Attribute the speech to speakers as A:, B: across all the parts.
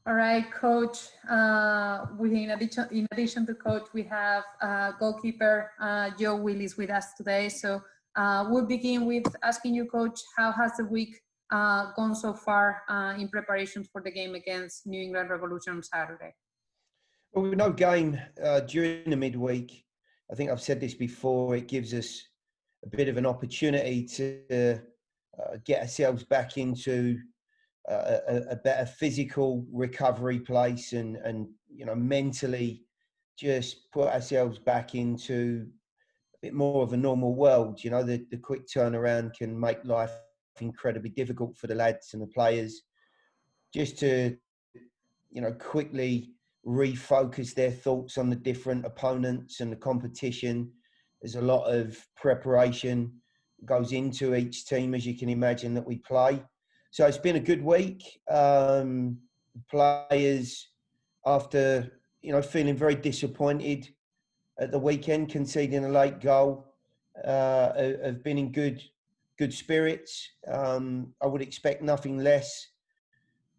A: All right, Coach. In addition to Coach, we have goalkeeper Joe Willis with us today. So we'll begin with asking you, Coach, how has the week gone so far in preparations for the game against New England Revolution on Saturday?
B: Well, with no game during the midweek, I think I've said this before, it gives us a bit of an opportunity to get ourselves back into a better physical recovery place and mentally just put ourselves back into a bit more of a normal world. The quick turnaround can make life incredibly difficult for the lads and the players. Just to, quickly refocus their thoughts on the different opponents and the competition. There's a lot of preparation goes into each team, as you can imagine, that we play. So it's been a good week. Players, after feeling very disappointed at the weekend, conceding a late goal, have been in good spirits. I would expect nothing less.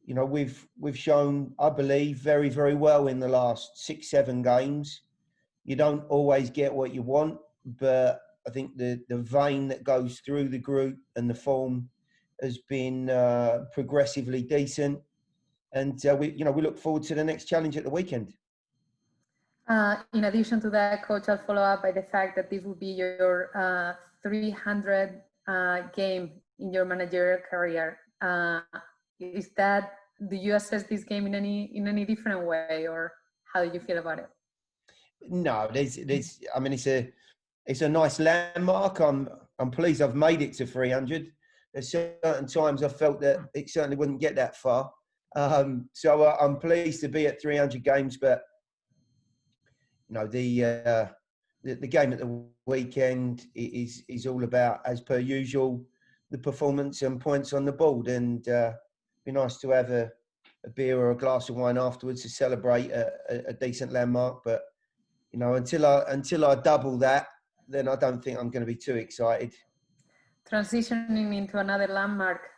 B: We've shown, I believe, very, very well in the last 6-7 games. You don't always get what you want, but I think the vein that goes through the group and the form has been progressively decent. And we look forward to the next challenge at the weekend.
A: In addition to that, Coach, I'll follow up by the fact that this will be your 300 game in your managerial career. Do you assess this game in any different way, or how do you feel about it?
B: No, it's a nice landmark. I'm pleased I've made it to 300. There's certain times I felt that it certainly wouldn't get that far. So I'm pleased to be at 300 games, but the game at the weekend is all about, as per usual, the performance and points on the board, and be nice to have a beer or a glass of wine afterwards to celebrate a decent landmark. But until I double that, then I don't think I'm going to be too excited.
A: Transitioning into another landmark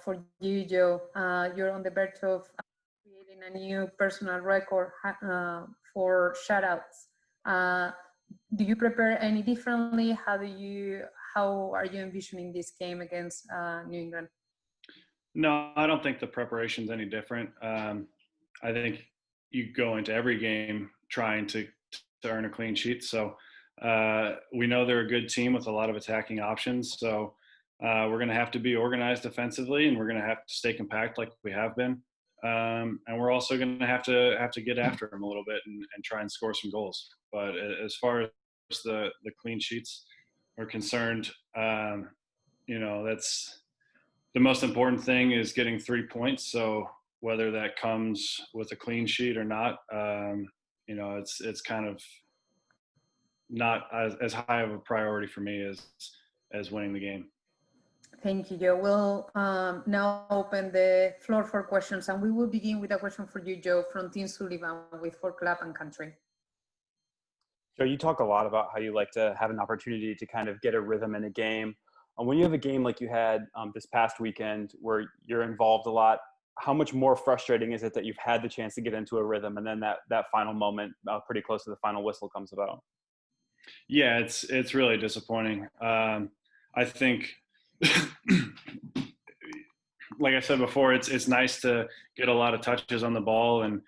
A: for you, Joe, you're on the verge of creating a new personal record for shutouts. Do you prepare any differently? How are you envisioning this game against New England?
C: No, I don't think the preparation's any different. I think you go into every game trying to earn a clean sheet. So we know they're a good team with a lot of attacking options. So we're going to have to be organized defensively, and we're going to have to stay compact like we have been. And we're also going to have to get after them a little bit and try and score some goals. But as far as the clean sheets are concerned, that's the most important thing is getting 3 points. So whether that comes with a clean sheet or not, it's kind of not as high of a priority for me as winning the game.
A: Thank you, Joe. We'll now open the floor for questions, and we will begin with a question for you, Joe, from Tim Sullivan with For Club and Country.
D: Joe, you talk a lot about how you like to have an opportunity to kind of get a rhythm in a game. When you have a game like you had this past weekend where you're involved a lot, how much more frustrating is it that you've had the chance to get into a rhythm and then that final moment, pretty close to the final whistle, comes about?
C: Yeah, it's really disappointing. I think, like I said before, it's nice to get a lot of touches on the ball, and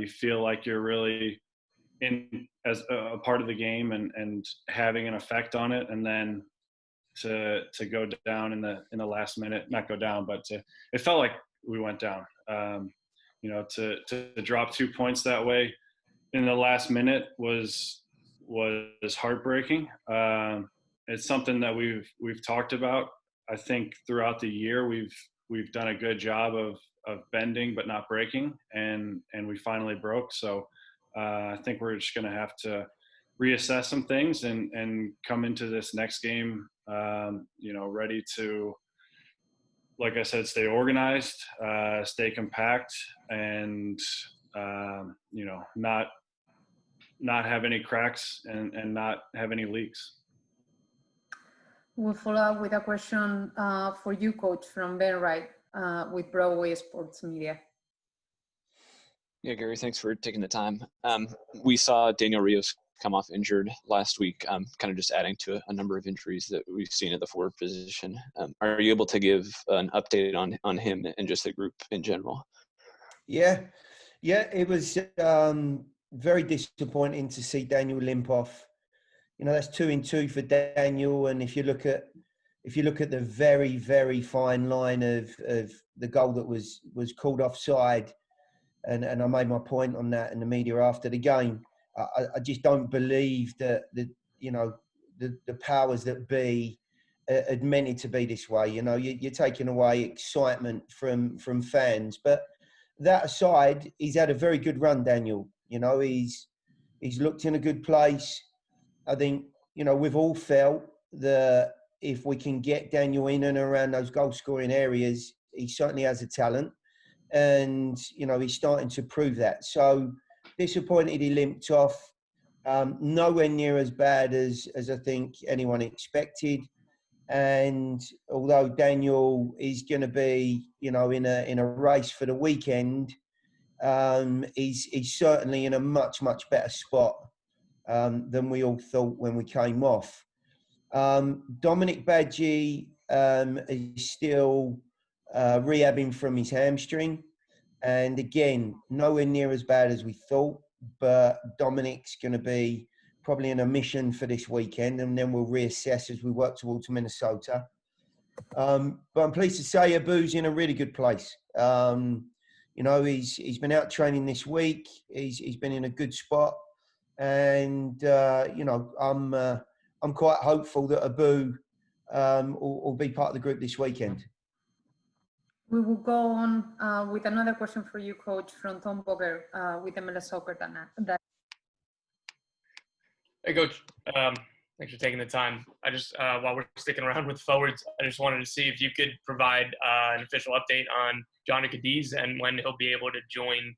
C: you feel like you're really in as a part of the game and having an effect on it, and then to go down in the last minute, not go down, but it felt like we went down. To drop 2 points that way in the last minute was heartbreaking. It's something that we've talked about. I think throughout the year we've done a good job of bending but not breaking, and we finally broke. So I think we're just going to have to reassess some things and come into this next game, ready to, like I said, stay organized, stay compact, and not have any cracks and not have any leaks.
A: We'll follow up with a question for you, Coach, from Ben Wright with Broadway Sports Media.
E: Yeah, Gary, thanks for taking the time. We saw Daniel Rios come off injured last week, kind of just adding to a number of injuries that we've seen at the forward position. Are you able to give an update on him and just the group in general?
B: Yeah, it was very disappointing to see Daniel limp off. You know, that's 2 in 2 for Daniel, and if you look at the very, very fine line of the goal that was called offside, and I made my point on that in the media after the game. I just don't believe that the powers that be had meant it to be this way. You know, you're taking away excitement from fans. But that aside, he's had a very good run, Daniel. You know, he's looked in a good place. I think, you know, we've all felt that if we can get Daniel in and around those goal-scoring areas, he certainly has a talent. And, you know, he's starting to prove that. So disappointed he limped off. Nowhere near as bad as I think anyone expected. And although Daniel is going to be, you know, in a race for the weekend, he's certainly in a much, much better spot than we all thought when we came off. Dominic Badgie is still rehabbing from his hamstring. And again, nowhere near as bad as we thought, but Dominic's going to be probably in a mission for this weekend, and then we'll reassess as we work towards Minnesota. But I'm pleased to say Abu's in a really good place. You know, he's been out training this week. He's been in a good spot, and you know, I'm quite hopeful that Abu will be part of the group this weekend.
A: We will go on with another question for you, Coach, from Tom Boger with MLS Soccer.
F: Hey, Coach. Thanks for taking the time. I just, while we're sticking around with forwards, I just wanted to see if you could provide an official update on Johnny Cadiz and when he'll be able to join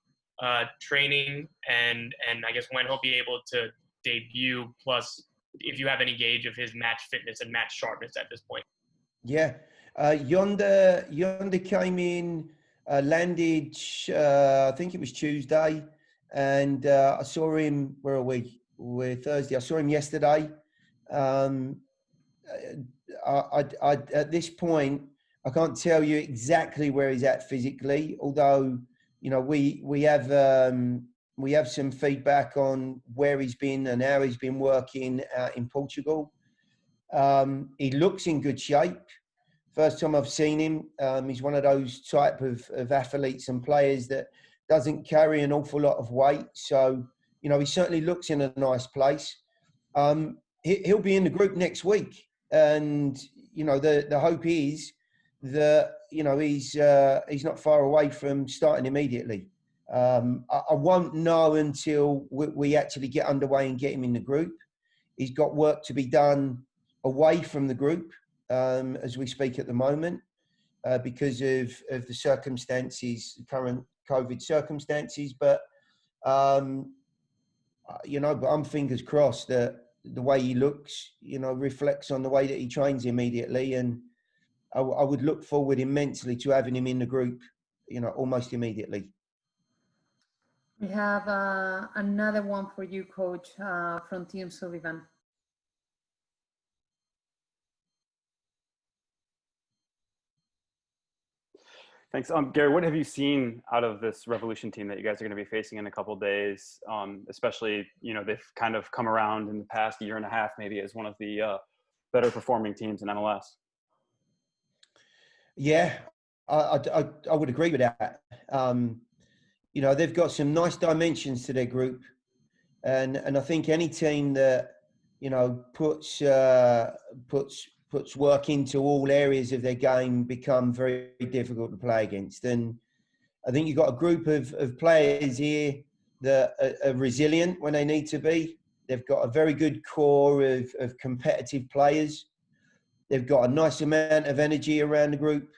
F: training and I guess when he'll be able to debut, plus if you have any gauge of his match fitness and match sharpness at this point.
B: Yeah. Yonder came in, landed, I think it was Tuesday, and I saw him, where are we? We're Thursday. I saw him yesterday. I at this point, I can't tell you exactly where he's at physically, although, you know, we have some feedback on where he's been and how he's been working out in Portugal. He looks in good shape. First time I've seen him, he's one of those type of athletes and players that doesn't carry an awful lot of weight. So, you know, he certainly looks in a nice place. He'll be in the group next week. And, you know, the hope is that, you know, he's not far away from starting immediately. I won't know until we actually get underway and get him in the group. He's got work to be done away from the group. As we speak at the moment, because of the circumstances, current COVID circumstances. But, you know, but I'm fingers crossed that the way he looks, you know, reflects on the way that he trains immediately. And I would look forward immensely to having him in the group, you know, almost immediately.
A: We have another one for you, Coach, from Tim Sullivan.
D: Thanks. Gary, what have you seen out of this Revolution team that you guys are going to be facing in a couple of days? Especially, you know, they've kind of come around in the past year and a half, maybe as one of the better performing teams in MLS.
B: Yeah, I would agree with that. You know, they've got some nice dimensions to their group. And I think any team that, you know, puts work into all areas of their game become very difficult to play against. And I think you've got a group of players here that are resilient when they need to be. They've got a very good core of competitive players. They've got a nice amount of energy around the group.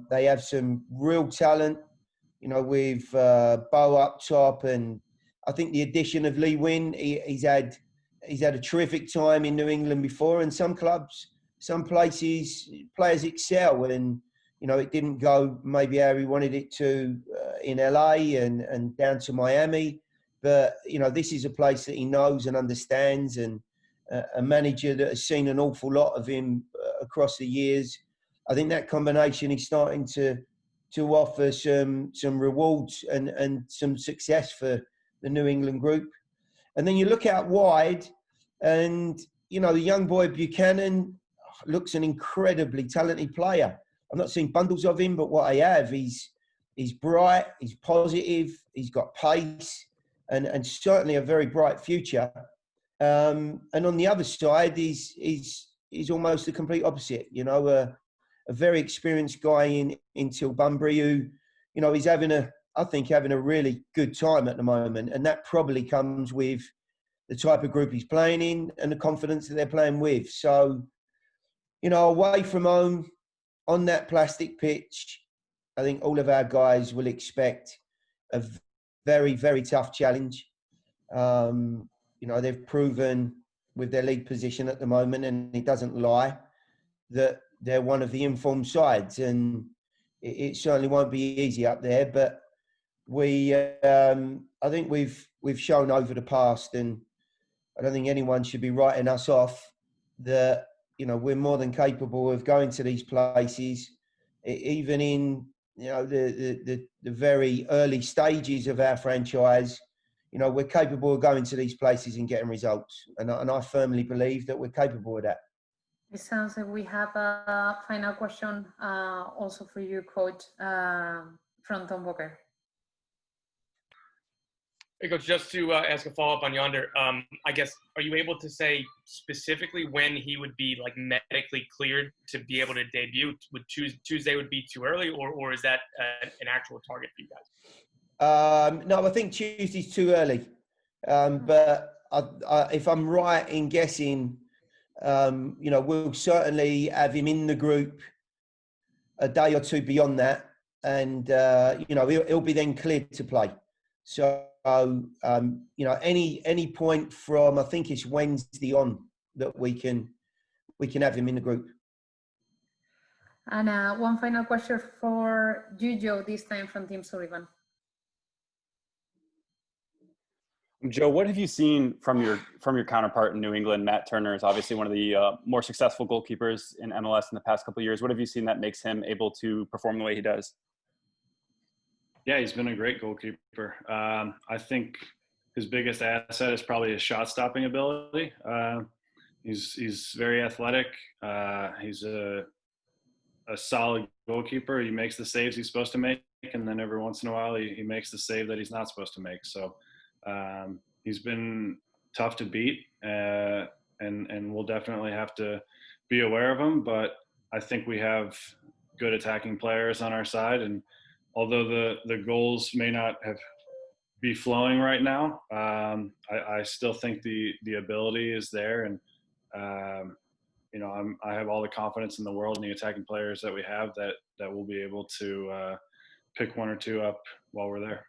B: They have some real talent, you know, with Bo up top. And I think the addition of Lee Wynn, he's had a terrific time in New England before, and some clubs, some places, players excel, and, you know, it didn't go maybe how he wanted it to in LA and down to Miami. But, you know, this is a place that he knows and understands, and a manager that has seen an awful lot of him across the years. I think that combination is starting to offer some rewards and some success for the New England group. And then you look out wide, and, you know, the young boy Buchanan looks an incredibly talented player. I've not seen bundles of him, but what I have, he's bright, he's positive, he's got pace, and certainly a very bright future. And on the other side, he's almost the complete opposite. You know, a very experienced guy in Till Bunbury who, you know, he's having a really good time at the moment, and that probably comes with the type of group he's playing in and the confidence that they're playing with. So, you know, away from home on that plastic pitch, I think all of our guys will expect a very, very tough challenge. You know, they've proven with their league position at the moment, and it doesn't lie, that they're one of the informed sides, and it certainly won't be easy up there. But I think we've shown over the past, and I don't think anyone should be writing us off, that, you know, we're more than capable of going to these places, even in, you know, the very early stages of our franchise. You know, we're capable of going to these places and getting results. And I firmly believe that we're capable of that.
A: It sounds like we have a final question also for you, Coach, from Tom Booker.
F: Hey, Coach, just to ask a follow-up on Yonder, I guess, are you able to say specifically when he would be, like, medically cleared to be able to debut? Would Tuesday would be too early, or is that an actual target for you guys?
B: No, I think Tuesday's too early. But if I'm right in guessing, you know, we'll certainly have him in the group a day or two beyond that. And, you know, he'll be then cleared to play. So, you know, any point from, I think it's Wednesday on, that we can have him in the group.
A: And one final question for you, Joe, this time from Tim Sullivan.
D: Joe, what have you seen from your counterpart in New England? Matt Turner is obviously one of the more successful goalkeepers in MLS in the past couple of years. What have you seen that makes him able to perform the way he does?
C: Yeah, he's been a great goalkeeper. I think his biggest asset is probably his shot-stopping ability. He's very athletic. He's a solid goalkeeper. He makes the saves he's supposed to make, and then every once in a while he makes the save that he's not supposed to make. So he's been tough to beat, and we'll definitely have to be aware of him. But I think we have good attacking players on our side, and although the goals may not be flowing right now, I still think the ability is there, and you know, I have all the confidence in the world in the attacking players that we have that we'll be able to pick one or two up while we're there.